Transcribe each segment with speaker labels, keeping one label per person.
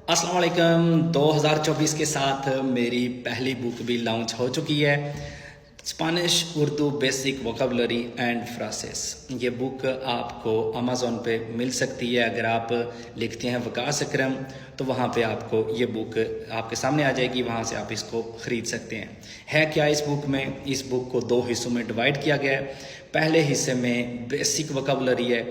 Speaker 1: अस्सलाम वालेकुम। 2024 के साथ मेरी पहली बुक भी लॉन्च हो चुकी है, Spanish Urdu basic vocabulary and phrases. ये बुक आपको अमेज़ॉन पे मिल सकती है। अगर आप लिखते हैं वकास अकरम तो वहाँ पे आपको ये बुक आपके सामने आ जाएगी, वहाँ से आप इसको ख़रीद सकते हैं। है क्या इस बुक में? इस बुक को 2 हिस्सों में डिवाइड किया गया है। पहले हिस्से में बेसिक वोकेबलरी है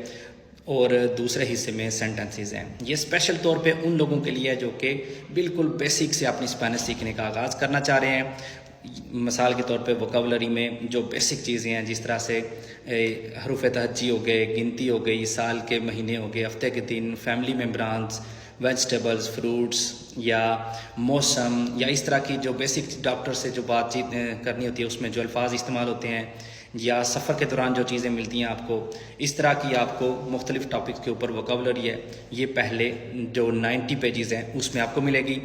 Speaker 1: और दूसरे हिस्से में सेंटेंसेस हैं। ये स्पेशल तौर पे उन लोगों के लिए है जो कि बिल्कुल बेसिक से अपनी स्पेनिश सीखने का आगाज़ करना चाह रहे हैं। मिसाल के तौर पे वोकेबलरी में जो बेसिक चीज़ें हैं, जिस तरह से हरूफ तहज्जी हो गए, गिनती हो गई, साल के महीने हो गए, हफ्ते के दिन, फैमिली मेम्बरान्स, वेजिटेबल्स, फ्रूट्स या मौसम, या इस तरह की जो बेसिक डॉक्टर से जो बातचीत करनी होती है उसमें जो अल्फाज इस्तेमाल होते हैं, या सफ़र के दौरान जो चीज़ें मिलती हैं आपको, इस तरह की आपको मुख्तलिफ़ टॉपिक्स के ऊपर वोकेबलरी है। ये पहले जो 90 पेजेस हैं उसमें आपको मिलेगी।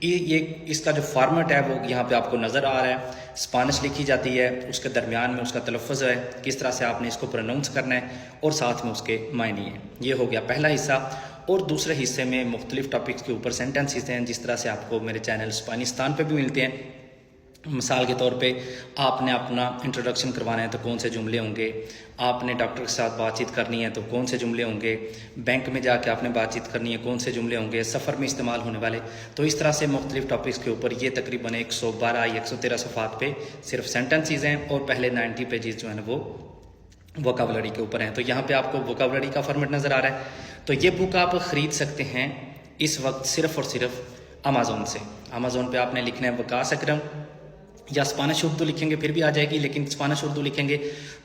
Speaker 1: ये इसका जो फॉर्मेट है वो यहाँ पे आपको नज़र आ रहा है। स्पेनिश लिखी जाती है, उसके दरमियान में उसका तलफ़्फ़ुज़ है, किस तरह से आपने इसको प्रोनाउंस करना है, और साथ में उसके मायने हैं। ये हो गया पहला हिस्सा। और दूसरे हिस्से में मुख्तलिफ़ टॉपिक्स के ऊपर सेंटेंसेस हैं, जिस तरह से आपको मेरे चैनल स्पेनिस्तान पे भी मिलते हैं। मिसाल के तौर पे आपने अपना इंट्रोडक्शन करवाना है तो कौन से जुमले होंगे, आपने डॉक्टर के साथ बातचीत करनी है तो कौन से जुमले होंगे, बैंक में जाके आपने बातचीत करनी है कौन से जुमले होंगे, सफ़र में इस्तेमाल होने वाले। तो इस तरह से मुख्तलिफ़ टॉपिक्स के ऊपर ये तकरीबन 112 या 113 सफ़ात पे सिर्फ सेंटेंसेस हैं, और पहले 90 पेजेस जो है ना वो वोकेबलरी के ऊपर हैं। तो यहाँ पे आपको वोकेबलरी का फॉर्मेट नज़र आ रहा है। तो ये बुक आप ख़रीद सकते हैं इस वक्त सिर्फ़ और सिर्फ अमेज़ॉन से। अमेज़ॉन पे आपने लिखना है वकास अकरम, या स्पेनिश उर्दू लिखेंगे फिर भी आ जाएगी, लेकिन स्पेनिश उर्दू लिखेंगे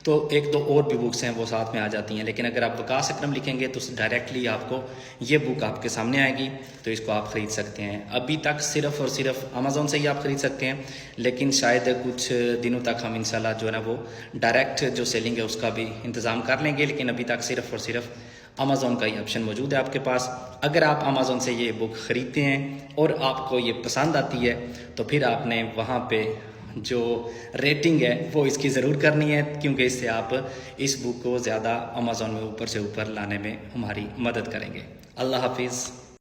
Speaker 1: तो 1-2 और भी बुक्स हैं वो साथ में आ जाती हैं। लेकिन अगर आप वकास अकरम लिखेंगे तो डायरेक्टली आपको ये बुक आपके सामने आएगी, तो इसको आप ख़रीद सकते हैं। अभी तक सिर्फ़ और सिर्फ अमेज़ॉन से ही आप ख़रीद सकते हैं, लेकिन शायद कुछ दिनों तक हम इंशाल्लाह जो है ना वो डायरेक्ट जो सेलिंग है उसका भी इंतज़ाम कर लेंगे। लेकिन अभी तक सिर्फ़ और सिर्फ अमेज़ॉन का ही ऑप्शन मौजूद है आपके पास। अगर आप अमेज़ॉन से ये बुक ख़रीदते हैं और आपको ये पसंद आती है तो फिर आपने वहाँ पे जो रेटिंग है वो इसकी ज़रूर करनी है, क्योंकि इससे आप इस बुक को ज़्यादा अमेज़ॉन में ऊपर से ऊपर लाने में हमारी मदद करेंगे। अल्लाह हाफिज़।